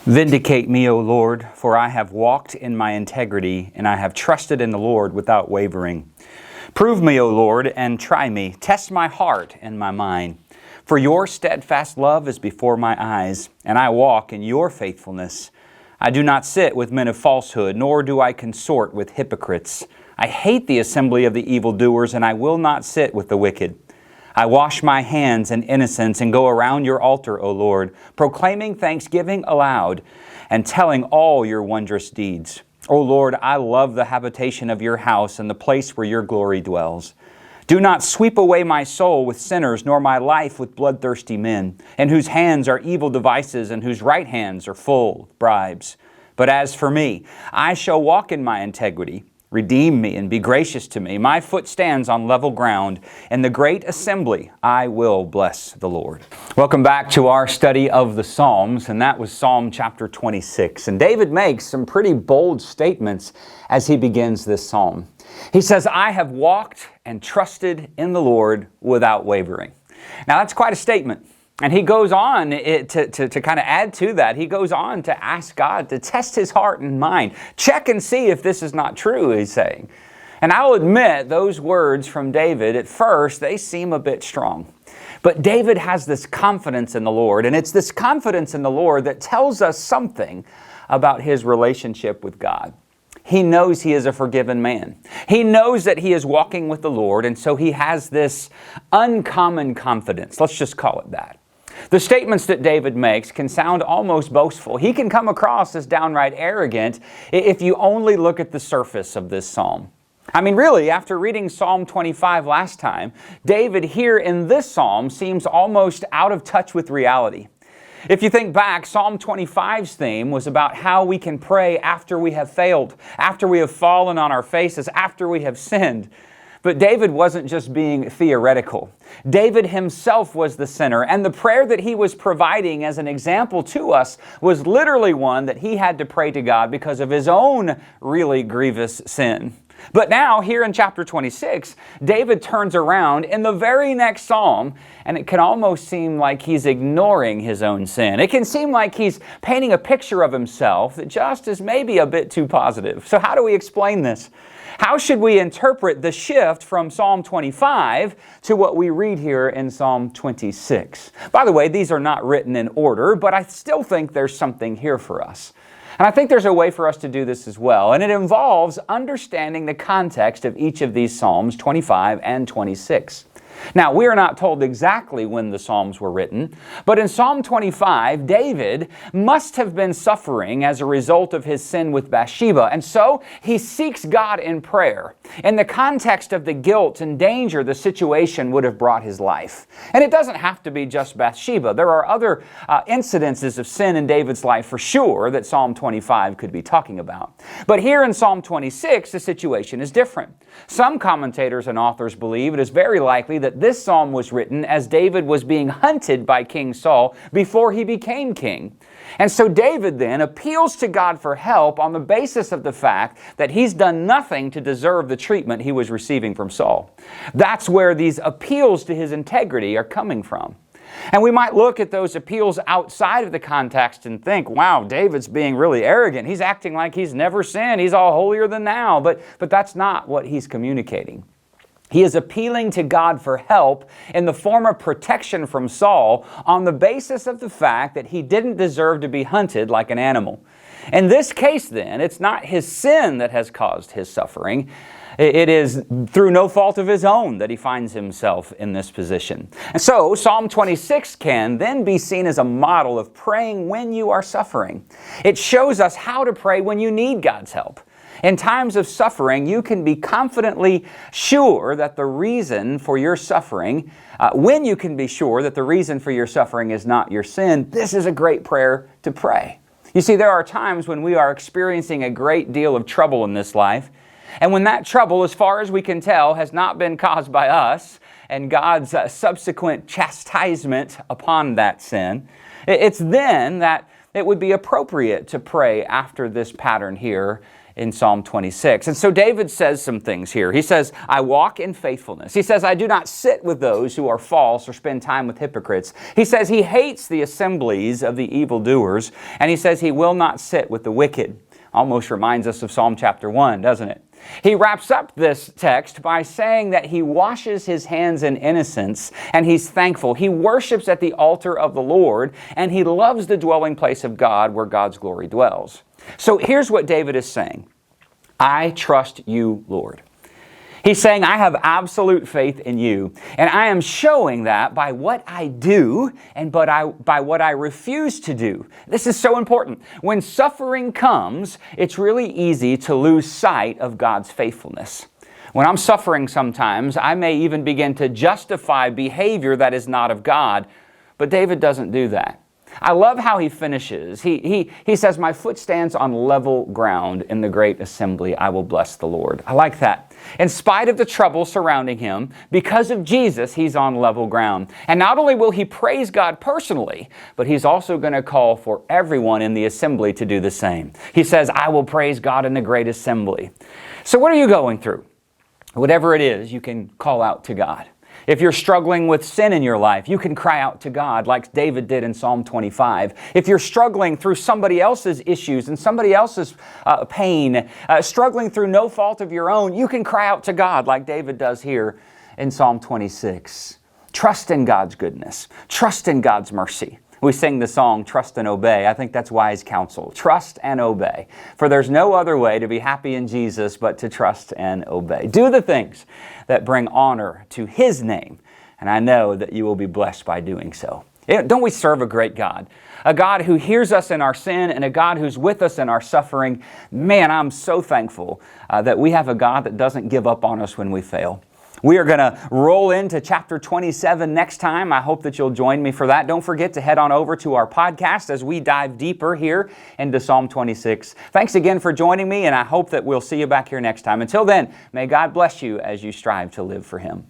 Vindicate me, O Lord, for I have walked in my integrity, and I have trusted in the Lord without wavering. Prove me, O Lord, and try me. Test my heart and my mind. For your steadfast love is before my eyes, and I walk in your faithfulness. I do not sit with men of falsehood, nor do I consort with hypocrites. I hate the assembly of the evildoers, and I will not sit with the wicked. I wash my hands in innocence and go around your altar, O Lord, proclaiming thanksgiving aloud and telling all your wondrous deeds. O Lord, I love the habitation of your house and the place where your glory dwells. Do not sweep away my soul with sinners, nor my life with bloodthirsty men, in whose hands are evil devices and whose right hands are full of bribes. But as for me, I shall walk in my integrity. Redeem me and be gracious to me. My foot stands on level ground. In the great assembly, I will bless the Lord. Welcome back to our study of the Psalms, and that was Psalm chapter 26. And David makes some pretty bold statements as he begins this psalm. He says, I have walked and trusted in the Lord without wavering. Now that's quite a statement. And he goes on to kind of add to that. He goes on to ask God to test his heart and mind. Check and see if this is not true, he's saying. And I'll admit, those words from David, at first, they seem a bit strong. But David has this confidence in the Lord, and it's this confidence in the Lord that tells us something about his relationship with God. He knows he is a forgiven man. He knows that he is walking with the Lord, and so he has this uncommon confidence. Let's just call it that. The statements that David makes can sound almost boastful. He can come across as downright arrogant if you only look at the surface of this psalm. I mean, really, after reading Psalm 25 last time, David here in this psalm seems almost out of touch with reality. If you think back, Psalm 25's theme was about how we can pray after we have failed, after we have fallen on our faces, after we have sinned. But David wasn't just being theoretical. David himself was the sinner, and the prayer that he was providing as an example to us was literally one that he had to pray to God because of his own really grievous sin. But now, here in chapter 26, David turns around in the very next psalm, and it can almost seem like he's ignoring his own sin. It can seem like he's painting a picture of himself that just is maybe a bit too positive. So how do we explain this? How should we interpret the shift from Psalm 25 to what we read here in Psalm 26? By the way, these are not written in order, but I still think there's something here for us. And I think there's a way for us to do this as well, and it involves understanding the context of each of these Psalms, 25 and 26. Now, we are not told exactly when the Psalms were written, but in Psalm 25, David must have been suffering as a result of his sin with Bathsheba, and so he seeks God in prayer in the context of the guilt and danger the situation would have brought his life. And it doesn't have to be just Bathsheba. There are other incidences of sin in David's life for sure that Psalm 25 could be talking about. But here in Psalm 26, the situation is different. Some commentators and authors believe it is very likely that this psalm was written as David was being hunted by King Saul before he became king. And so David then appeals to God for help on the basis of the fact that he's done nothing to deserve the treatment he was receiving from Saul. That's where these appeals to his integrity are coming from. And we might look at those appeals outside of the context and think, wow, David's being really arrogant. He's acting like he's never sinned. He's all holier than thou. But that's not what he's communicating. He is appealing to God for help in the form of protection from Saul on the basis of the fact that he didn't deserve to be hunted like an animal. In this case, then, it's not his sin that has caused his suffering. It is through no fault of his own that he finds himself in this position. And so, Psalm 26 can then be seen as a model of praying when you are suffering. It shows us how to pray when you need God's help. In times of suffering, you can be confidently sure that the reason for your suffering, when you can be sure that the reason for your suffering is not your sin, this is a great prayer to pray. You see, there are times when we are experiencing a great deal of trouble in this life, and when that trouble, as far as we can tell, has not been caused by us and God's subsequent chastisement upon that sin, it's then that it would be appropriate to pray after this pattern here in Psalm 26. And so David says some things here. He says, I walk in faithfulness. He says, I do not sit with those who are false or spend time with hypocrites. He says he hates the assemblies of the evildoers. And he says he will not sit with the wicked. Almost reminds us of Psalm chapter 1, doesn't it? He wraps up this text by saying that he washes his hands in innocence and he's thankful. He worships at the altar of the Lord and he loves the dwelling place of God where God's glory dwells. So here's what David is saying. I trust you, Lord. He's saying, I have absolute faith in you, and I am showing that by what I do and by what I refuse to do. This is so important. When suffering comes, it's really easy to lose sight of God's faithfulness. When I'm suffering sometimes, I may even begin to justify behavior that is not of God, but David doesn't do that. I love how he finishes. He says, my foot stands on level ground in the great assembly. I will bless the Lord. I like that. In spite of the trouble surrounding him, because of Jesus, he's on level ground. And not only will he praise God personally, but he's also going to call for everyone in the assembly to do the same. He says, I will praise God in the great assembly. So what are you going through? Whatever it is, you can call out to God. If you're struggling with sin in your life, you can cry out to God like David did in Psalm 25. If you're struggling through somebody else's issues and somebody else's pain, struggling through no fault of your own, you can cry out to God like David does here in Psalm 26. Trust in God's goodness. Trust in God's mercy. We sing the song, Trust and Obey. I think that's wise counsel. Trust and obey. For there's no other way to be happy in Jesus but to trust and obey. Do the things that bring honor to His name, and I know that you will be blessed by doing so. Don't we serve a great God? A God who hears us in our sin and a God who's with us in our suffering. Man, I'm so thankful that we have a God that doesn't give up on us when we fail. We are going to roll into chapter 27 next time. I hope that you'll join me for that. Don't forget to head on over to our podcast as we dive deeper here into Psalm 26. Thanks again for joining me, and I hope that we'll see you back here next time. Until then, may God bless you as you strive to live for Him.